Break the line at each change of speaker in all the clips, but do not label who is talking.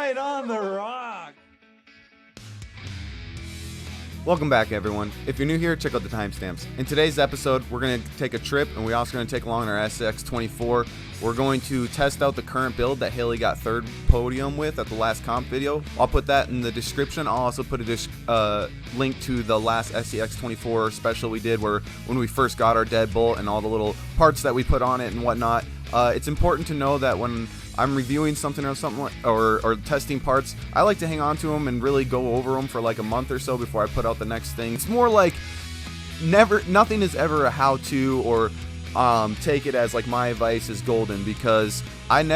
right on the rock.
Welcome back, everyone. If you're new here, check out the timestamps. In today's episode, we're going to take a trip, and we're also going to take along our SCX24. We're going to test out the current build that Haley got third podium with at the last comp video. I'll put that in the description. I'll also put a link to the last SCX24 special we did when we first got our deadbolt and all the little parts that we put on it and whatnot. It's important to know that when I'm reviewing something or testing parts, I like to hang on to them and really go over them for like a month or so before I put out the next thing. It's more like nothing is ever a how-to or take it as like my advice is golden, because I'm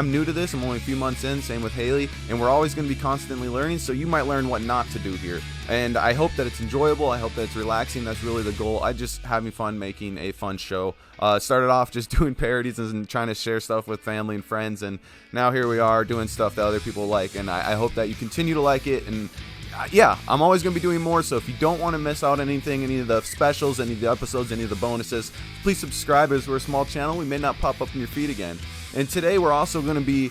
new to this. I'm only a few months in, same with Haley, and we're always going to be constantly learning, so you might learn what not to do here. And I hope that it's enjoyable. I hope that it's relaxing. That's really the goal. I just having fun making a fun show. Started off just doing parodies and trying to share stuff with family and friends, and now here we are doing stuff that other people like, and I hope that you continue to like it. And yeah, I'm always going to be doing more, so if you don't want to miss out on anything, any of the specials, any of the episodes, any of the bonuses, please subscribe, as we're a small channel. We may not pop up in your feed again. And today we're also going to be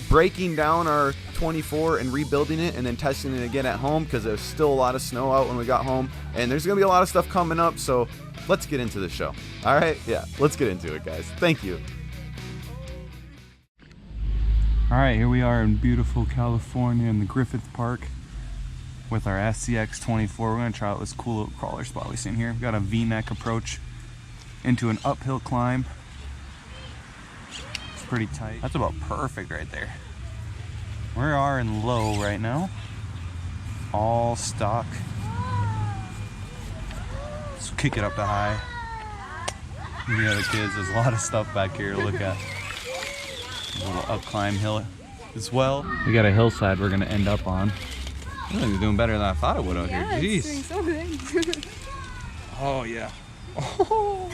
breaking down our 24 and rebuilding it and then testing it again at home, because there's still a lot of snow out when we got home, and there's going to be a lot of stuff coming up, so let's get into the show. All right? Yeah, let's get into it, guys. Thank you.
All right, here we are in beautiful California in the Griffith Park with our SCX24. We're gonna try out this cool little crawler spot we've seen here. We've got a V-neck approach into an uphill climb. It's pretty tight. That's about perfect right there. We are in low right now. All stock. Let's kick it up to high. The other kids, there's a lot of stuff back here to look at. A little up climb hill as well. We got a hillside we're gonna end up on. I think it's doing better than I thought it would out here. Jeez.
It's doing so good.
Oh yeah. Oh,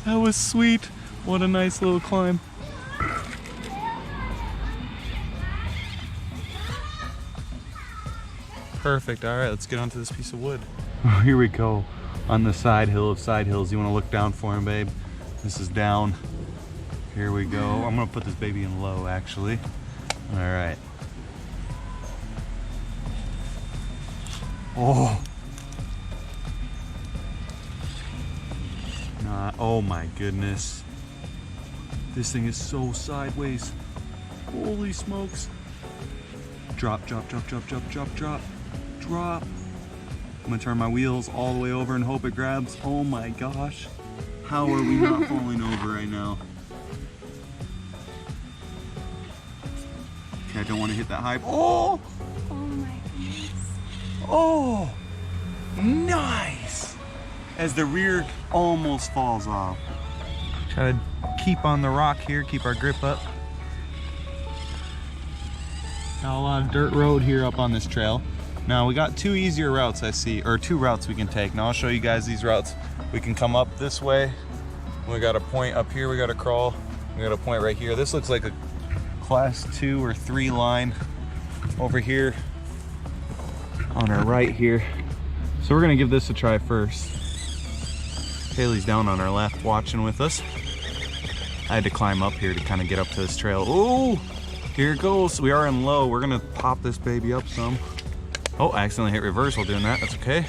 that was sweet. What a nice little climb. Perfect. All right, let's get onto this piece of wood. Oh, here we go. On the side hill of side hills. You want to look down for him, babe? This is down. Here we go. I'm gonna put this baby in low, actually. All right. Oh. Oh my goodness. This thing is so sideways. Holy smokes. Drop, drop, drop, drop, drop, drop, drop, drop. I'm gonna turn my wheels all the way over and hope it grabs. Oh my gosh. How are we not falling over right now? Okay, I don't want to hit that high. Oh!
Oh my goodness.
Oh! Nice! As the rear almost falls off. Try to keep on the rock here, keep our grip up. Got a lot of dirt road here up on this trail. Now we got two easier routes I see, or two routes we can take. Now I'll show you guys these routes. We can come up this way. We got a point up here we gotta crawl. We got a point right here. This looks like a class 2 or 3 line over here on our right here. So we're gonna give this a try first. Haley's down on our left watching with us. I had to climb up here to kind of get up to this trail. Oh, here it goes. We are in low. We're gonna pop this baby up some. Oh, I accidentally hit reverse while doing that. That's okay.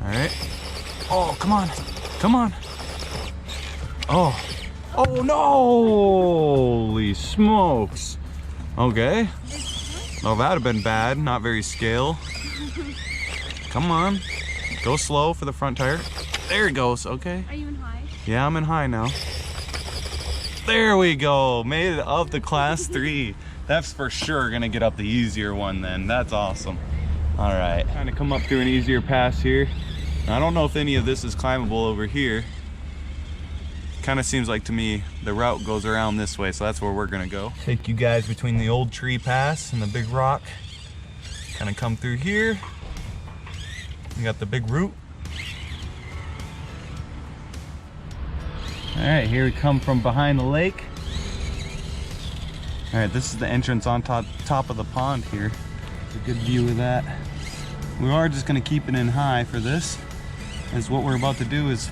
All right. Oh, come on, come on. Oh, oh no! Holy smokes. Okay. Oh, that'd have been bad. Not very scale. Come on. Go slow for the front tire. There it goes. Okay.
Are you in high?
Yeah, I'm in high now. There we go. Made it up to class 3. That's for sure gonna get up the easier one then. That's awesome. All right. Trying to come up through an easier pass here. I don't know if any of this is climbable over here. Kind of seems like to me the route goes around this way, so that's where we're gonna go. Take you guys between the old tree pass and the big rock. Kind of come through here. We got the big root. All right, here we come from behind the lake. All right, this is the entrance on top of the pond here. It's a good view of that. We are just gonna keep it in high for this, as what we're about to do is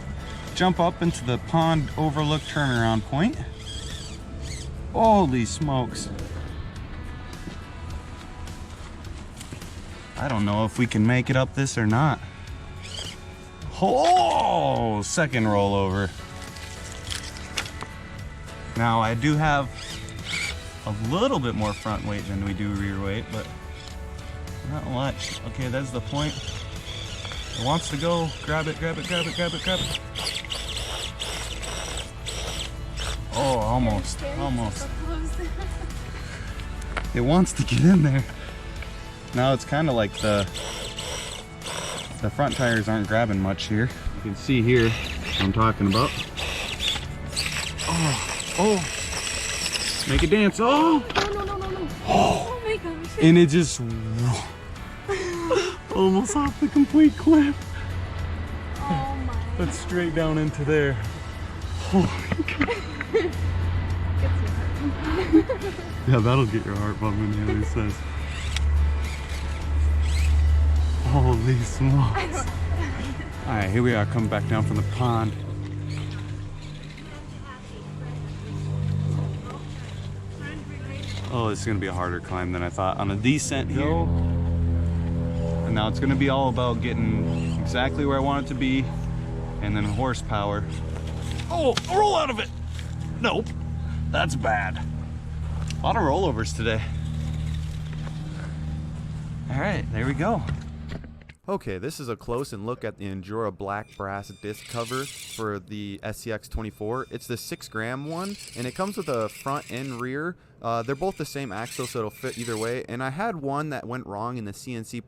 jump up into the pond overlook turnaround point. Holy smokes. I don't know if we can make it up this or not. Oh, second rollover. Now I do have a little bit more front weight than we do rear weight, but not much. Okay, that's the point. It wants to go. Grab it, grab it, grab it, grab it, grab it. Oh, almost, almost. It wants to get in there. Now it's kind of like the front tires aren't grabbing much here. You can see here what I'm talking about. Oh, make it dance. Oh,
No. Oh my gosh.
and it just almost off the complete cliff.
Oh my.
But straight down into there. Oh my God. Yeah, that'll get your heart pumping, Haley says. Holy smokes. Alright, here we are coming back down from the pond. Oh, it's gonna be a harder climb than I thought. On a descent here. And now it's gonna be all about getting exactly where I want it to be, and then horsepower. Oh, roll out of it! Nope, that's bad. A lot of rollovers today. All right, there we go.
Okay, this is a close-in look at the Injora black brass disc cover for the SCX24. It's the 6-gram one, and it comes with a front and rear. They're both the same axle, so it'll fit either way. And I had one that went wrong in the CNC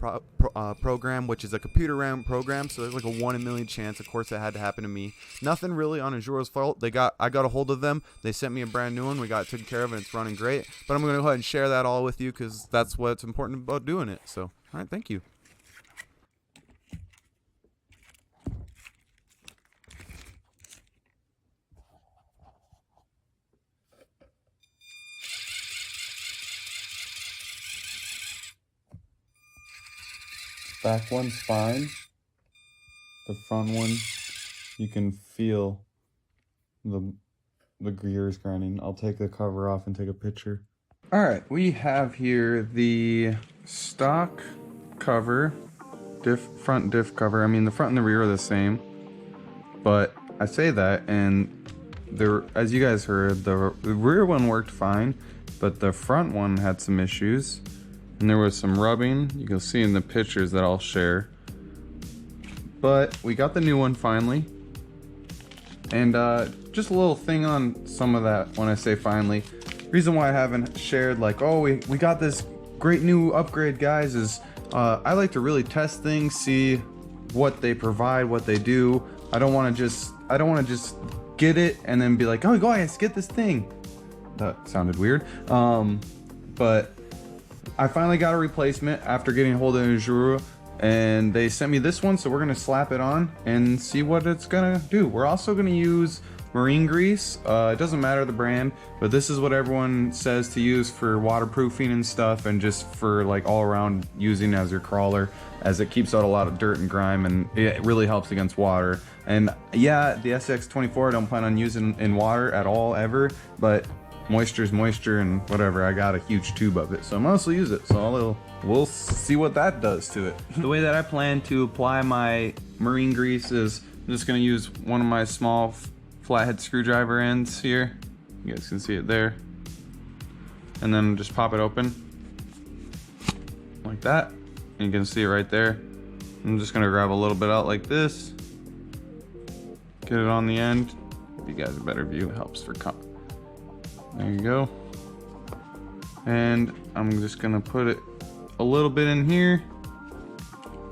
program, which is a computer-ran program, so there's like a 1 in a million chance. Of course, that had to happen to me. Nothing really on Injora's fault. I got a hold of them. They sent me a brand new one. We got it taken care of, and it's running great. But I'm going to go ahead and share that all with you because that's what's important about doing it. So, all right, thank you.
Back one's fine. The front one, you can feel the gears grinding. I'll take the cover off and take a picture. All right, we have here the stock cover, front diff cover. I mean, the front and the rear are the same, but I say that, and as you guys heard, the rear one worked fine, but the front one had some issues. And there was some rubbing, you can see in the pictures that I'll share. But we got the new one finally. And just a little thing on some of that when I say finally. Reason why I haven't shared like, oh, we got this great new upgrade, guys, is I like to really test things, see what they provide, what they do. I don't want to just get it and then be like, oh, guys, get this thing. That sounded weird. But I finally got a replacement after getting a hold of Injora, and they sent me this one, so we're gonna slap it on and see what it's gonna do. We're also gonna use marine grease. It doesn't matter the brand, but this is what everyone says to use for waterproofing and stuff, and just for like all around using as your crawler, as it keeps out a lot of dirt and grime, and it really helps against water. And yeah, the SCX24 I don't plan on using in water at all ever, but moisture is moisture, and whatever, I got a huge tube of it, so I mostly use it, so we'll see what that does to it. The way that I plan to apply my marine grease is I'm just going to use one of my small flathead screwdriver ends here. You guys can see it there, and then just pop it open like that, and you can see it right there. I'm just going to grab a little bit out like this, get it on the end. Give you guys a better view, it helps for there you go. And I'm just gonna put it a little bit in here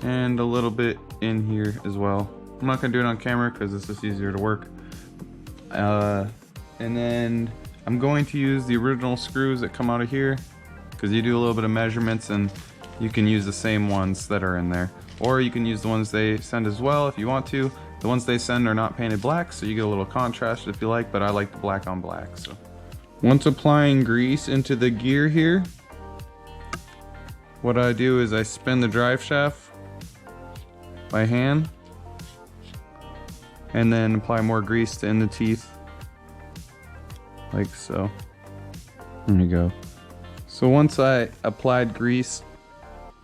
and a little bit in here as well. I'm not gonna do it on camera because it's just easier to work. And then I'm going to use the original screws that come out of here, because you do a little bit of measurements and you can use the same ones that are in there, or you can use the ones they send as well if you want to. The ones they send are not painted black, so you get a little contrast if you like, but I like the black on black. So once applying grease into the gear here, what I do is I spin the drive shaft by hand and then apply more grease to in the teeth, like so. There you go. So once I applied grease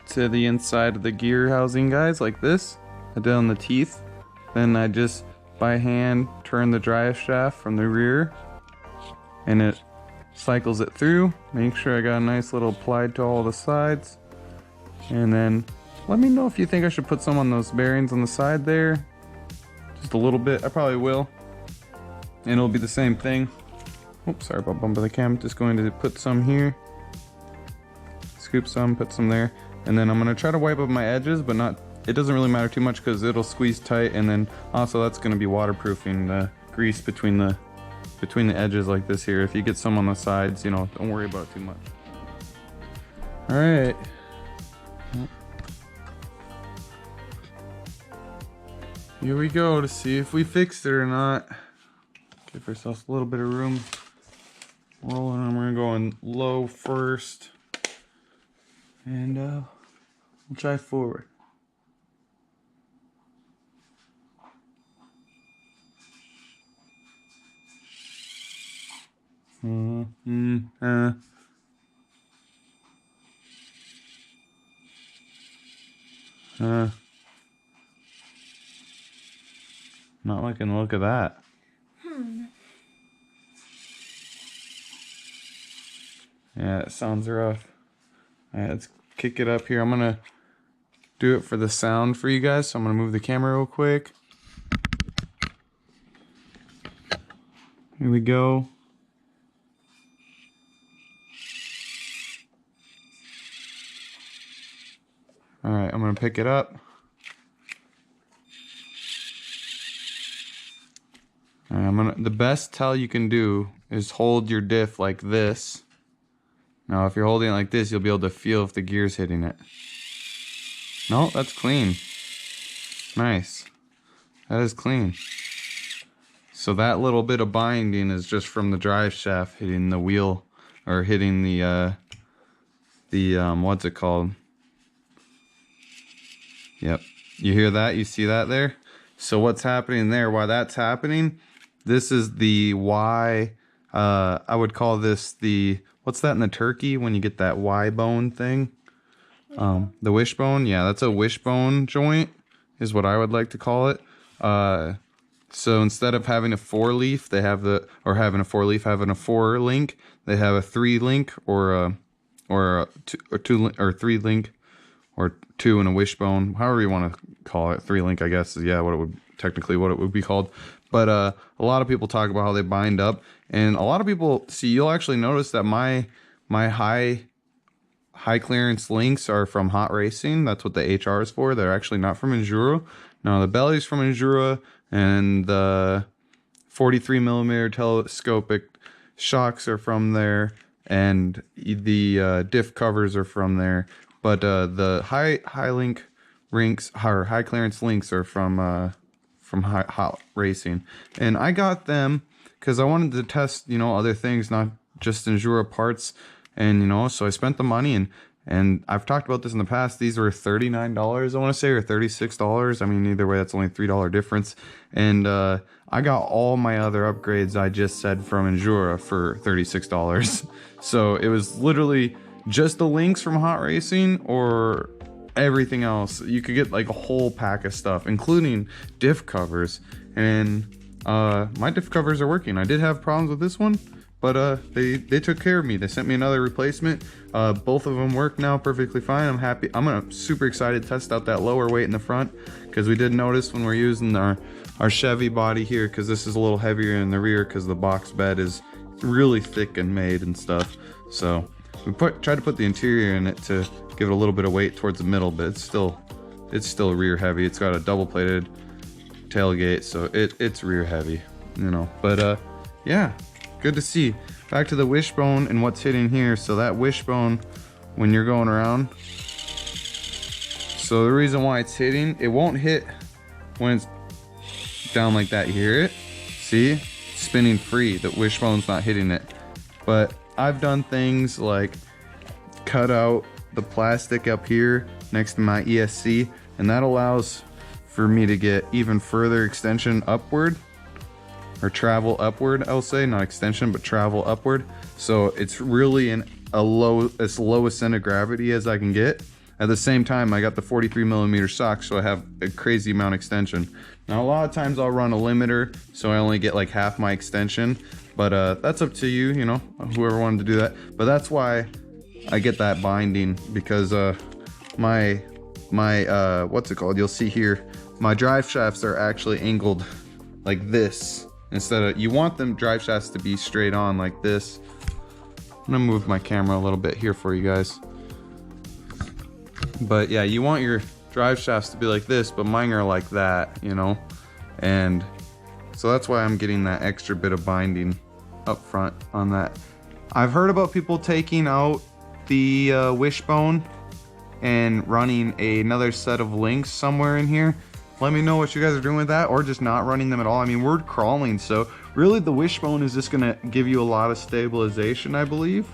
to the inside of the gear housing, guys, like this. I did on the teeth. Then I just by hand turn the drive shaft from the rear, and it cycles it through. Make sure I got a nice little applied to all the sides. And then let me know if you think I should put some on those bearings on the side there. Just a little bit, I probably will. And it'll be the same thing. Oops, sorry about bumping the cam. Just going to put some here. Scoop some, put some there. And then I'm gonna try to wipe up my edges, but not, it doesn't really matter too much because it'll squeeze tight. And then also that's gonna be waterproofing the grease between the edges like this here. If you get some on the sides, you know, don't worry about it too much. All right. Here we go to see if we fixed it or not. Give ourselves a little bit of room. Rolling, and we're gonna go in low first. And we'll try forward. Not liking the look of that. Yeah, it sounds rough. Alright, let's kick it up here. I'm gonna do it for the sound for you guys, so I'm gonna move the camera real quick. Here we go. Alright, I'm gonna pick it up. The best tell you can do is hold your diff like this. Now, if you're holding it like this, you'll be able to feel if the gear's hitting it. No, that's clean. Nice. That is clean. So that little bit of binding is just from the drive shaft hitting the wheel, or hitting the what's it called? Yep. You hear that? You see that there? So what's happening there? Why that's happening? This is the Y. I would call this the, what's that in the turkey when you get that Y bone thing? The wishbone. Yeah, that's a wishbone joint is what I would like to call it. So instead of having a 4-leaf, they have the, or having a 4-leaf, having a 4-link, they have a 3-link or a 3-link or 2 and a wishbone, however you want to call it. 3-link, I guess, is what it would technically what it would be called. But a lot of people talk about how they bind up, and a lot of people see. You'll actually notice that my high clearance links are from Hot Racing. That's what the HR is for. They're actually not from Injora. Now the belly's from Injora, and the 43mm telescopic shocks are from there, and the diff covers are from there. But the high clearance links are from Hot Racing, and I got them because I wanted to test, other things, not just Injora parts, and so I spent the money, and I've talked about this in the past. These were $39, I want to say, or $36. I mean, either way, that's only $3 difference, and I got all my other upgrades I just said from Injora for $36. So it was literally just the links from Hot Racing or everything else. You could get like a whole pack of stuff, including diff covers, and my diff covers are working. I did have problems with this one, but they took care of me. They sent me another replacement. Both of them work now perfectly fine. I'm happy. I'm super excited to test out that lower weight in the front, because we did notice when we're using our Chevy body here, because this is a little heavier in the rear because the box bed is really thick and made and stuff. So we tried to put the interior in it to give it a little bit of weight towards the middle, but it's still rear heavy. It's got a double plated tailgate, so it's rear heavy, but yeah, good to see. Back to the wishbone and what's hitting here. So that wishbone, when you're going around, so the reason why it's hitting, it won't hit when it's down like that. You hear it? See? Spinning free. The wishbone's not hitting it. But I've done things like cut out the plastic up here next to my ESC, and that allows for me to get even further extension upward, or travel upward, I'll say, not extension, but travel upward. So it's really in as low a center of gravity as I can get. At the same time, I got the 43 millimeter shocks, so I have a crazy amount of extension. Now, a lot of times I'll run a limiter, so I only get like half my extension, but that's up to you, you know, whoever wanted to do that. But that's why I get that binding, because my what's it called? You'll see here, my drive shafts are actually angled like this. Instead of, you want them drive shafts to be straight on like this. I'm gonna move my camera a little bit here for you guys. But yeah, you want your drive shafts to be like this, but mine are like that, you know? And so that's why I'm getting that extra bit of binding up front on that. I've heard about people taking out the wishbone and running another set of links somewhere in here. Let me know what you guys are doing with that, or just not running them at all. I mean, we're crawling, so really the wishbone is just gonna give you a lot of stabilization, I believe.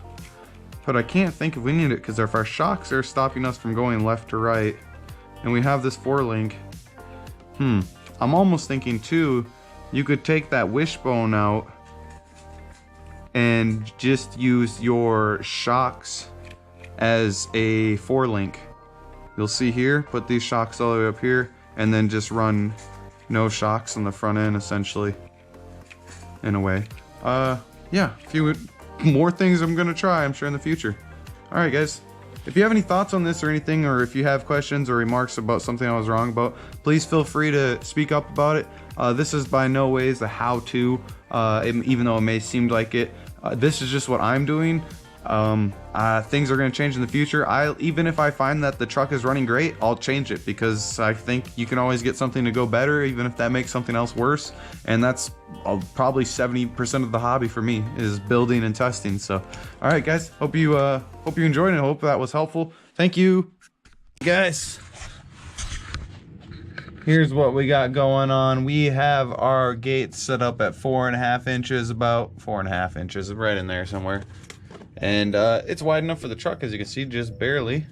But I can't think if we need it, because if our shocks are stopping us from going left to right, and we have this 4-link, I'm almost thinking too, you could take that wishbone out and just use your shocks as a 4-link. You'll see here, put these shocks all the way up here, and then just run no shocks on the front end, essentially, in a way. Yeah, a few more things I'm gonna try, I'm sure, in the future. All right, guys, if you have any thoughts on this or anything, or if you have questions or remarks about something I was wrong about, please feel free to speak up about it. This is by no ways a how-to, even though it may seem like it. This is just what I'm doing. Things are going to change in the future. Even if I find that the truck is running great, I'll change it, because I think you can always get something to go better, even if that makes something else worse. And that's probably 70% of the hobby for me, is building and testing. So, all right, guys, hope you enjoyed it. Hope that was helpful. Thank you, guys. Here's what we got going on. We have our gates set up at 4.5 inches, about 4.5 inches, right in there somewhere. And it's wide enough for the truck, as you can see, just barely.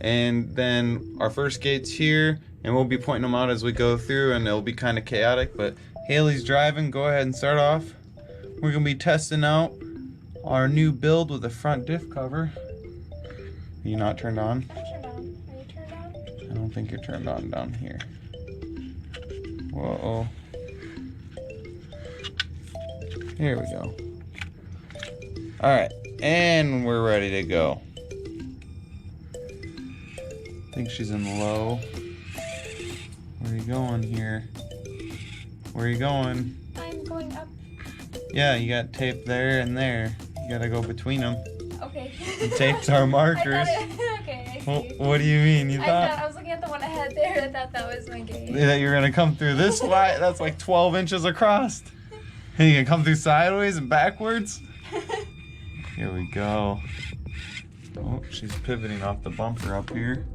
And then our first gate's here, and we'll be pointing them out as we go through, and it'll be kind of chaotic, but Haley's driving. Go ahead and start off. We're gonna be testing out our new build with the front diff cover. Are you not turned on?
I'm turned on. Are you turned on?
I don't think you're turned on down here. Whoa. Here we go. All right. And we're ready to go. I think she's in low. Where are you going here? Where are you going?
I'm going up.
Yeah, you got tape there and there. You gotta go between them.
Okay.
The tapes are markers.
Okay, I see.
What do you mean? You thought
I was looking at the one I had there. I thought that was my gate.
that you're gonna come through this way? That's like 12 inches across. And you gonna come through sideways and backwards? Here we go. Oh, she's pivoting off the bumper up here.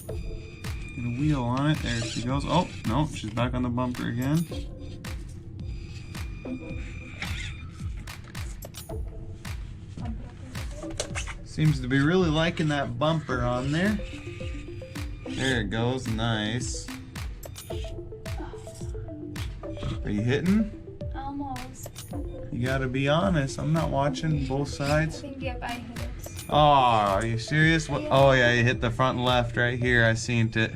Get a wheel on it. There she goes. Oh, no, she's back on the bumper again. Seems to be really liking that bumper on there. There it goes. Nice. Are you hitting?
Almost.
You gotta be honest. I'm not watching both
I
sides.
think, yep, I hit it.
Oh, are you serious? What? Oh yeah, you hit the front left right here. I seen it.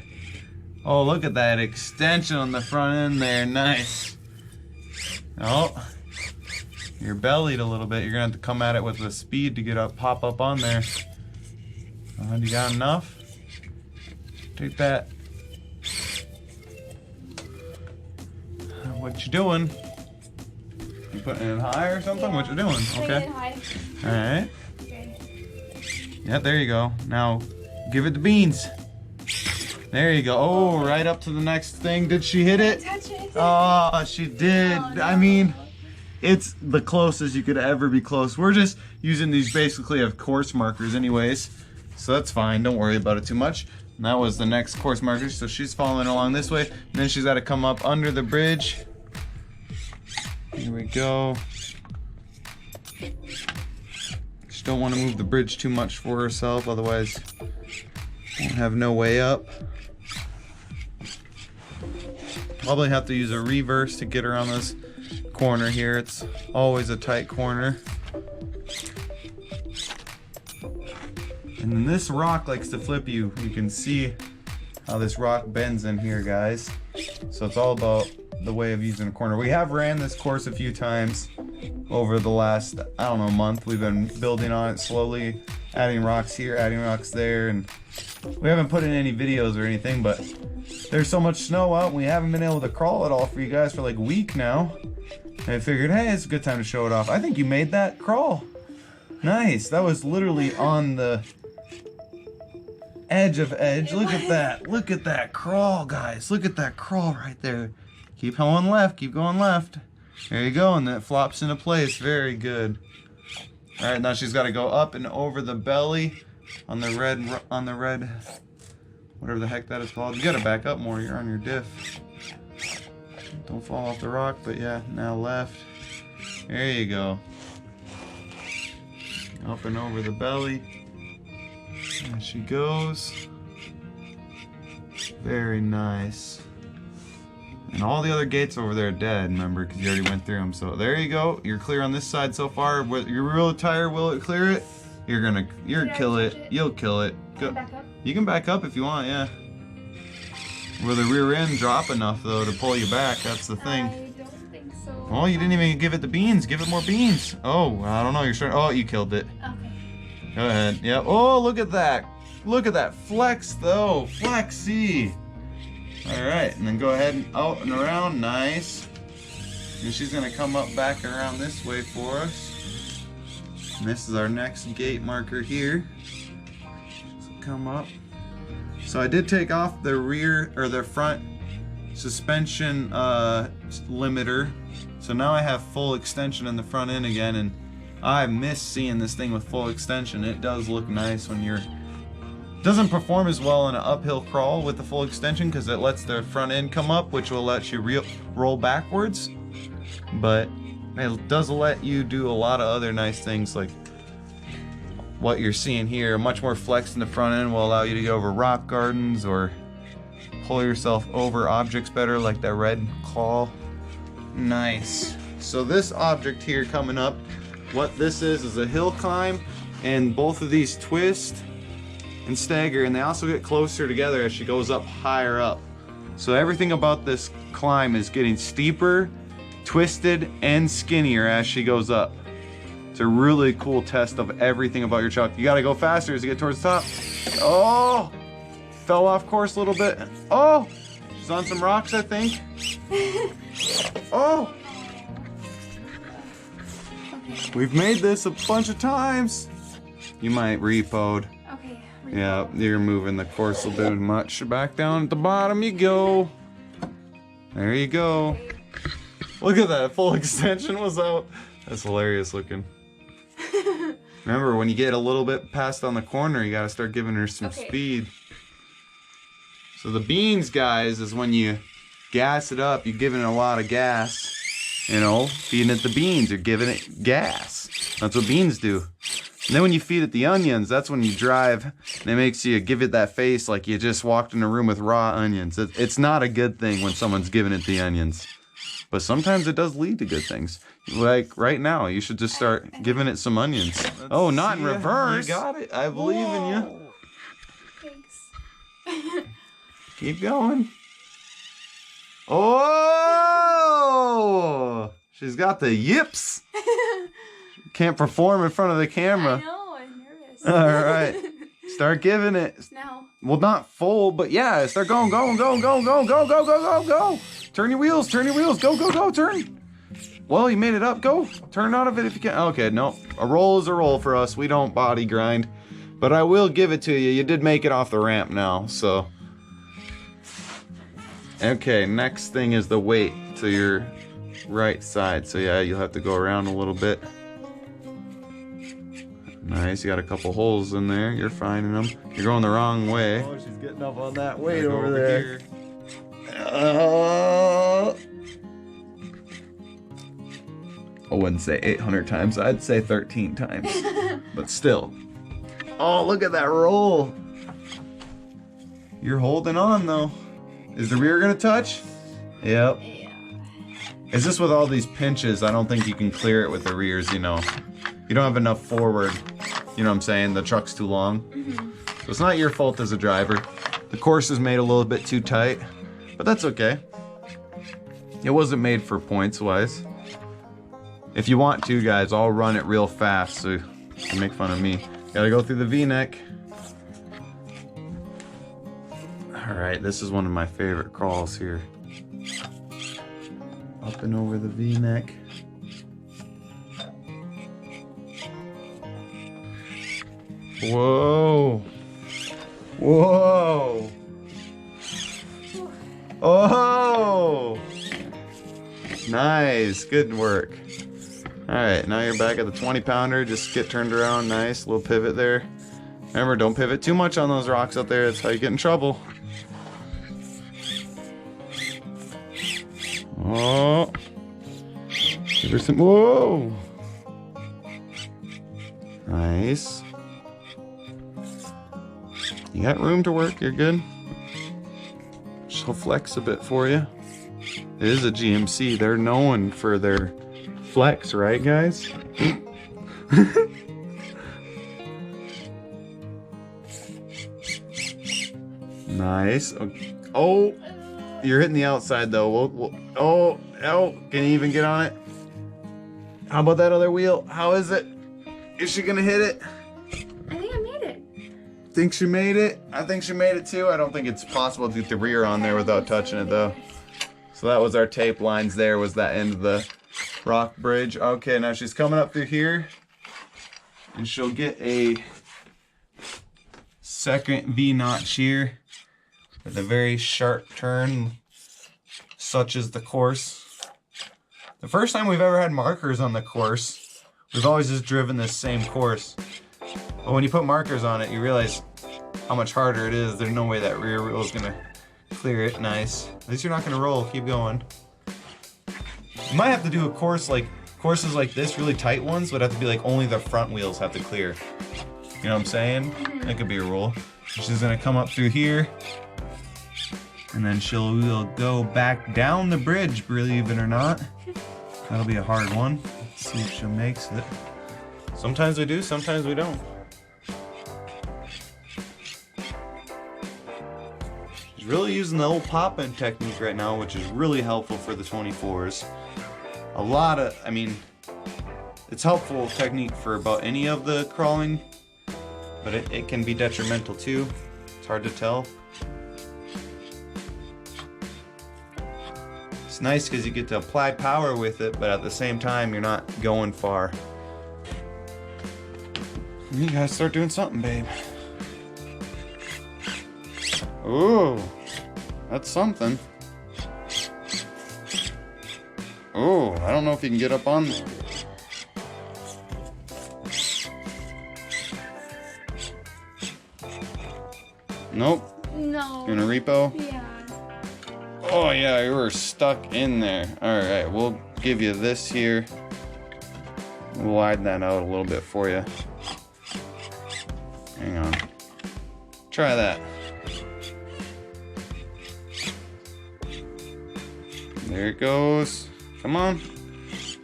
Oh, look at that extension on the front end there. Nice. Oh, you're bellied a little bit. You're gonna have to come at it with the speed to get up, pop up on there. You got enough? Take that. What you doing? You putting it high or something?
Yeah.
What you doing?
Putting
Okay.
it high.
All right.
Okay.
Yeah, there you go. Now, give it the beans. There you go. Oh, right up to the next thing. Did she hit it?
Touch it.
Oh, she did.
Oh, no.
I mean, it's the closest you could ever be close. We're just using these basically as course markers anyways. So that's fine. Don't worry about it too much. And that was the next course marker. So she's following along this way. And then she's got to come up under the bridge. Here we go. She don't want to move the bridge too much for herself, otherwise won't have no way up. Probably have to use a reverse to get around this corner here. It's always a tight corner. And then this rock likes to flip you. You can see how this rock bends in here, guys. So it's all about the way of using a corner. We have ran this course a few times over the last, I don't know, month. We've been building on it slowly, adding rocks here, adding rocks there, and we haven't put in any videos or anything, but there's so much snow out, we haven't been able to crawl it all for you guys for like a week now. And I figured, hey, it's a good time to show it off. I think you made that crawl. Nice. That was literally on the edge of edge. Look at that. Look at that crawl, guys. Look at that crawl right there. Keep going left. Keep going left. There you go. And that flops into place. Very good. All right, now she's got to go up and over the belly on the red, whatever the heck that is called. You got to back up more. You're on your diff. Don't fall off the rock, but yeah, now left. There you go. Up and over the belly. There she goes. Very nice. And all the other gates over there are dead, remember, because you already went through them. So there you go. You're clear on this side so far. Your real tire, will it clear it? You'll kill it. You'll kill it. Go.
Back up?
You can back up if you want, yeah. Will the rear end drop enough though to pull you back? That's the thing.
I don't think so.
Oh, you didn't even give it the beans. Give it more beans. Oh, I don't know. You're starting. Oh, you killed it.
Okay.
Go ahead. Yeah. Oh, look at that. Look at that flex though. Flexy. All right, and then go ahead and out and around. Nice. And she's gonna come up back around this way for us. And this is our next gate marker here. So come up. So I did take off the rear or the front suspension limiter. So now I have full extension in the front end again, and I miss seeing this thing with full extension. It does look nice when you're doesn't perform as well in an uphill crawl with the full extension because it lets the front end come up, which will let you roll backwards, but it does let you do a lot of other nice things like what you're seeing here. Much more flex in the front end will allow you to go over rock gardens or pull yourself over objects better, like that red claw. Nice. So this object here coming up, what this is a hill climb, and both of these twist and stagger, and they also get closer together as she goes up higher up. So everything about this climb is getting steeper, twisted, and skinnier as she goes up. It's a really cool test of everything about your truck. You gotta go faster as you get towards the top. Oh, fell off course a little bit. Oh, she's on some rocks, I think. Oh,
Okay.
we've made this a bunch of times. You might repoed.
Okay.
Yeah, you're moving the course a bit much. Back down at the bottom you go. There you go. Look at that, full extension was out. That's hilarious looking. Remember, when you get a little bit past on the corner, you gotta start giving her some speed. So the beans, guys, is when you gas it up, you're giving it a lot of gas. You know, feeding it the beans, you're giving it gas. That's what beans do. And then when you feed it the onions, that's when you drive, and it makes you give it that face like you just walked in a room with raw onions. It's not a good thing when someone's giving it the onions. But sometimes it does lead to good things. Like right now, you should just start giving it some onions. Oh, not in reverse. You got it. I believe in you.
Thanks.
Keep going. Oh! She's got the yips. Can't perform in front of the camera.
I know, I'm nervous.
All right. Start giving it.
Now.
Well, not full, but yeah, start going, go. Turn your wheels, go, turn. Well, you made it up, go. Turn out of it if you can. Okay, no, a roll is a roll for us. We don't body grind, but I will give it to you. You did make it off the ramp now, so. Okay, next thing is the weight to your right side. So yeah, you'll have to go around a little bit. Nice, you got a couple holes in there. You're finding them. You're going the wrong way.
Oh, she's getting up on that weight
Go
over there.
here. I wouldn't say 800 times. I'd say 13 times. But still. Oh, look at that roll. You're holding on though. Is the rear gonna touch? Yep.
Yeah.
Is this with all these pinches? I don't think you can clear it with the rears, you know. You don't have enough forward You know what I'm saying? The truck's too long. So it's not your fault as a driver. The course is made a little bit too tight, but that's okay. It wasn't made for points wise. If you want to, guys, I'll run it real fast so you can make fun of me. Gotta go through the V-neck. Alright, this is one of my favorite crawls here. Up and over the V-neck. Whoa! Whoa! Oh! Nice, good work. Alright, now you're back at the 20 pounder. Just get turned around, nice, little pivot there. Remember, don't pivot too much on those rocks out there, that's how you get in trouble. Oh! Give her some, whoa! Nice. You got room to work, you're good. She'll flex a bit for you. It is a GMC, they're known for their flex, right guys? Nice. Oh, you're hitting the outside though. Oh, can you even get on it? How about that other wheel? How is it? Is she gonna hit it?
I think I made it.
Think she made it? I think she made it too. I don't think it's possible to get the rear on there without touching it though. So that was our tape lines there, was that end of the rock bridge. Okay, now she's coming up through here and she'll get a second V-notch here with a very sharp turn, such as the course. The first time we've ever had markers on the course, we've always just driven this same course. But when you put markers on it, you realize how much harder it is. There's no way that rear wheel is gonna clear it. Nice. At least you're not gonna roll. Keep going. You might have to do a course like courses like this, really tight ones, would have to be like only the front wheels have to clear. You know what I'm saying? That could be a rule. She's gonna come up through here, and then we'll go back down the bridge, believe it or not. That'll be a hard one. Let's see if she makes it. Sometimes we do, sometimes we don't. She's really using the old pop-in technique right now, which is really helpful for the 24s. I mean, it's helpful technique for about any of the crawling, but it can be detrimental too. It's hard to tell. It's nice because you get to apply power with it, but at the same time, you're not going far. You gotta start doing something, babe. Ooh, that's something. Oh, I don't know if you can get up on there. Nope.
No.
You gonna repo?
Yeah.
Oh yeah, you were stuck in there. Alright, we'll give you this here. We'll widen that out a little bit for you. Hang on. Try that. There it goes. Come on.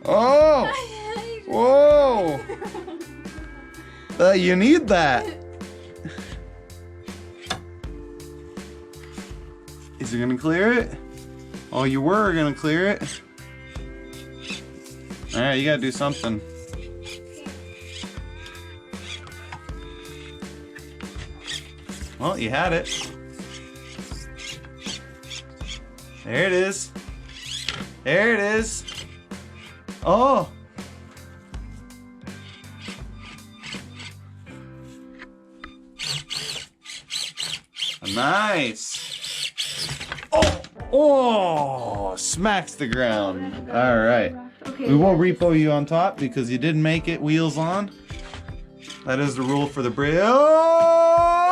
Oh! Whoa! You need that. Is it gonna clear it? Oh, you were gonna clear it. Alright, you gotta do something. Well, you had it. There it is. There it is. Oh! Nice. Oh! Oh! Smacks the ground. All right.
Okay,
We won't repo you on top because you didn't make it wheels on. That is the rule for the bridge. Oh!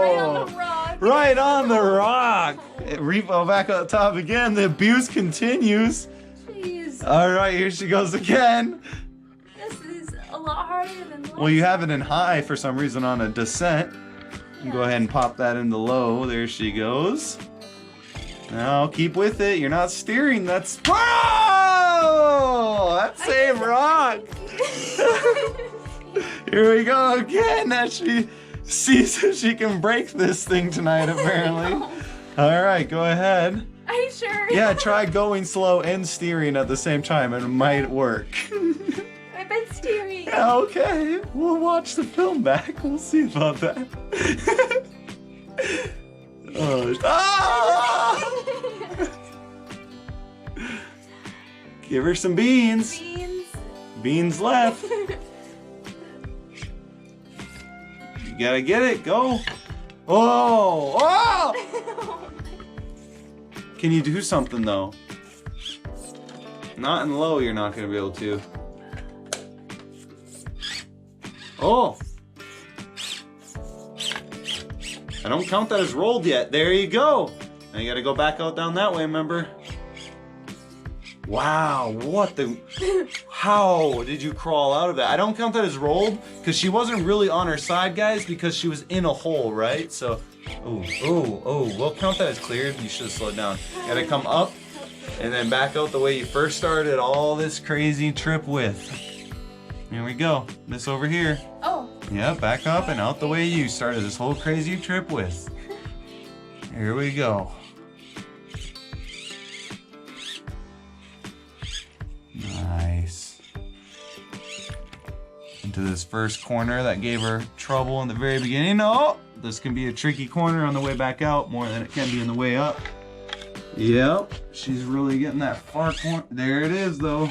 Right on the rock.
Right on the rock. Repo back on top again. The abuse continues.
Jeez.
All right, here she goes again.
This is a lot harder than the last.
Well, you have it in high for some reason on a descent. You can go ahead and pop that into low. There she goes. Now keep with it. You're not steering. That's that same rock. Here we go again. Now she sees if she can break this thing tonight, apparently. All right, go ahead.
Are you sure?
Yeah, try going slow and steering at the same time. It might work.
I've been steering.
Yeah, okay. We'll watch the film back. We'll see about that. Oh, ah! Give her some beans.
Beans.
Beans left. You gotta get it. Go. Oh! Oh! Can you do something though? Not in low, you're not gonna be able to. Oh! I don't count that as rolled yet. There you go. Now you gotta go back out down that way, remember? Wow, what the... How did you crawl out of that? I don't count that as rolled because she wasn't really on her side, guys, because she was in a hole, right? So, we'll count that as cleared. You should have slowed down. You gotta come up and then back out the way you first started all this crazy trip with. Here we go. This over here.
Oh.
Yeah, back up and out the way you started this whole crazy trip with. Here we go. Nice. Into this first corner that gave her trouble in the very beginning. Oh, this can be a tricky corner on the way back out more than it can be on the way up. Yep, she's really getting that far corner. There it is though.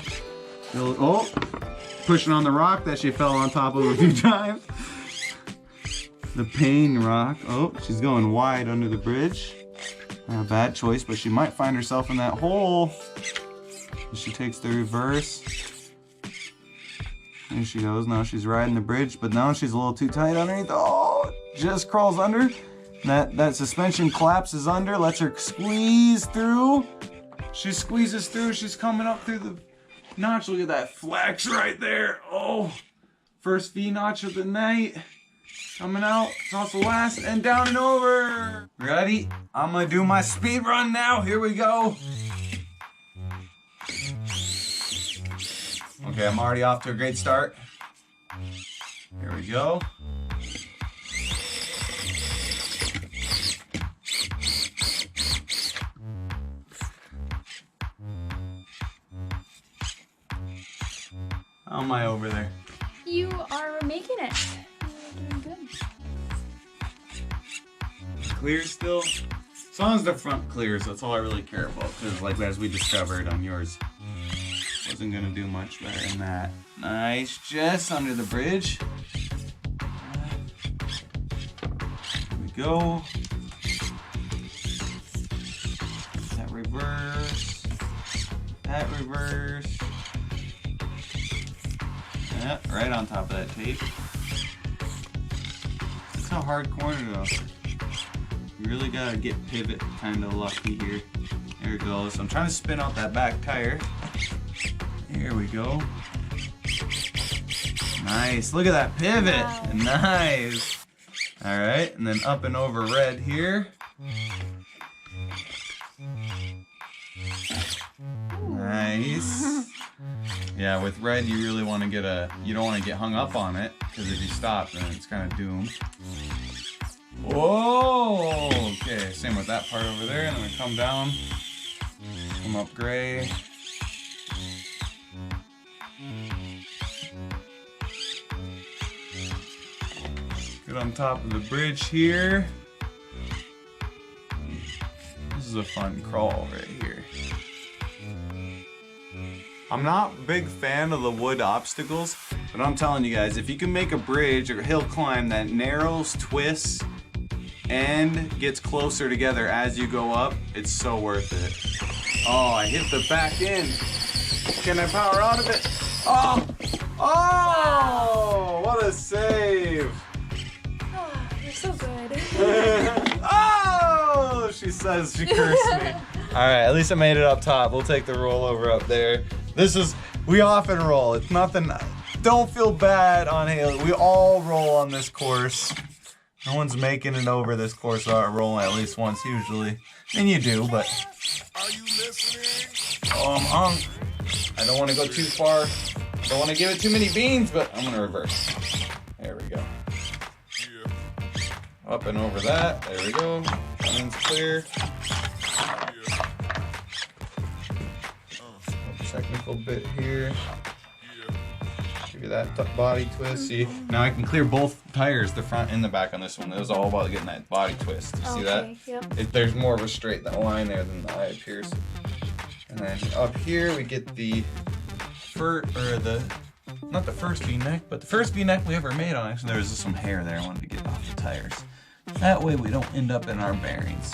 Oh, pushing on the rock that she fell on top of a few times. The pain rock. Oh, she's going wide under the bridge. Not a bad choice, but she might find herself in that hole. She takes the reverse. There she goes. Now she's riding the bridge, but now she's a little too tight underneath. Oh, just crawls under. That suspension collapses under, lets her squeeze through. She squeezes through. She's coming up through the notch. Look at that flex right there. Oh, first V notch of the night. Coming out. It's also last and down and over. Ready? I'm gonna do my speed run now. Here we go. Okay, I'm already off to a great start. Here we go. How am I over there?
You are making it. You're doing good.
Clear still? As long as the front clears, that's all I really care about. Because like as we discovered on yours, wasn't gonna do much better than that. Nice, just under the bridge. Here we go. That reverse. That reverse. Yeah, right on top of that tape. That's a hard corner though. You really gotta get pivot kind of lucky here. There it goes. I'm trying to spin out that back tire. Here we go. Nice. Look at that pivot.
Wow.
Nice. All right, and then up and over red here. Nice. Yeah, with red you really want to get you don't want to get hung up on it because if you stop then it's kind of doomed. Whoa! Okay, same with that part over there, and then we come down, come up gray. Get on top of the bridge here. This is a fun crawl right here. I'm not a big fan of the wood obstacles, but I'm telling you guys, if you can make a bridge or hill climb that narrows, twists, and gets closer together as you go up, it's so worth it. Oh, I hit the back end. Can I power out of it? Oh! Oh! What a save!
Oh, you're so good.
Oh! She says she cursed me. Alright, at least I made it up top. We'll take the rollover up there. We often roll. It's nothing. Don't feel bad on Haley. We all roll on this course. No one's making it over this course without rolling at least once usually. And you do, but.
Are you listening?
Oh, I'm hungry. I don't want to go too far. I don't want to give it too many beans, but I'm going to reverse. Up and over that. There we go. Front clear. Technical bit here. Give you that body twist. See, now I can clear both tires, the front and the back on this one. It was all about getting that body twist. You see that?
Yep.
There's more of a straight line there than the eye appears. And then up here we get the not the first V-neck, but the first V-neck we ever made on it. There was just some hair there I wanted to get off the tires. That way we don't end up in our bearings.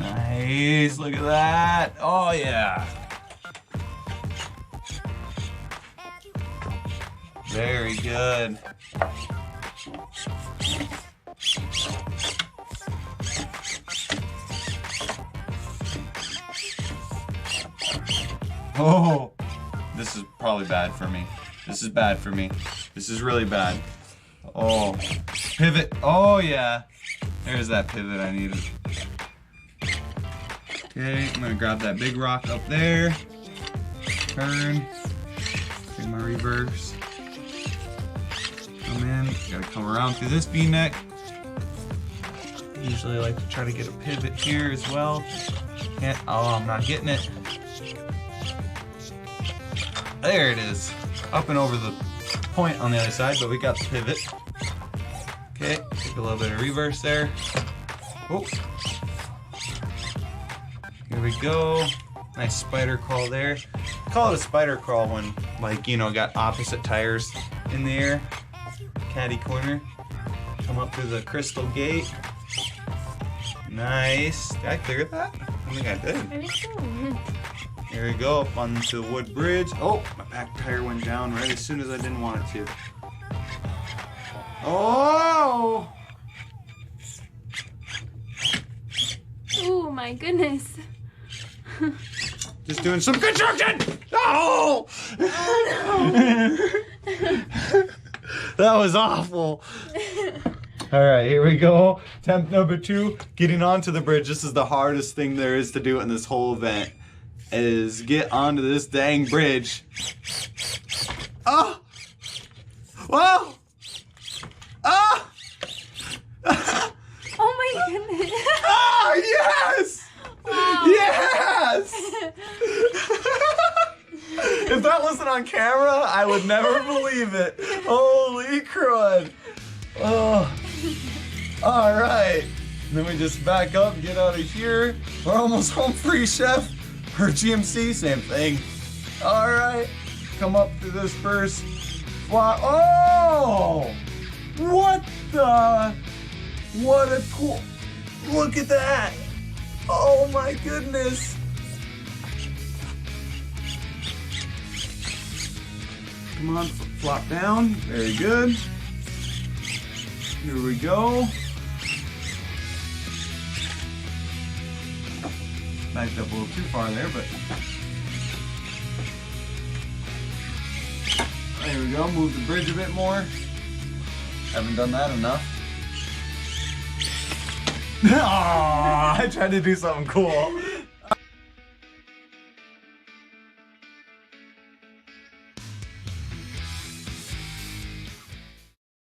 Nice, look at that. Oh yeah. Very good. Oh, this is probably bad for me. This is bad for me. This is really bad. Oh, pivot. Oh yeah. There's that pivot I needed. Okay, I'm gonna grab that big rock up there. Turn. Take my reverse. Come in. Gotta come around through this V-neck. Usually I like to try to get a pivot here as well. Can't. Oh, I'm not getting it. There it is. Up and over the point on the other side, but we got the pivot. Okay, take a little bit of reverse there. Oh. Here we go. Nice spider crawl there. Call it a spider crawl when, like, you know, got opposite tires in the air. Caddy corner. Come up through the crystal gate. Nice. Did I clear that? I think I did.
I think so.
Here we go, up onto the wood bridge. Oh, my back tire went down right as soon as I didn't want it to. Oh!
Oh my goodness.
Just doing some construction! Oh! That was awful. All right, here we go. Attempt number 2, getting onto the bridge. This is the hardest thing there is to do in this whole event, is get onto this dang bridge. Oh! Whoa! Ah!
Oh my goodness.
Oh, yes!
Wow.
Yes! If that wasn't on camera, I would never believe it. Holy crud. Oh. All right. And then we just back up, get out of here. We're almost home free, chef. Or GMC, same thing. All right. Come up through this first fly. Oh! What the? What a cool. Look at that. Oh my goodness. Come on, flop down. Very good. Here we go. Backed up a little too far there, but there we go. Move the bridge a bit more. Haven't done that enough. Aww, I tried to do something cool.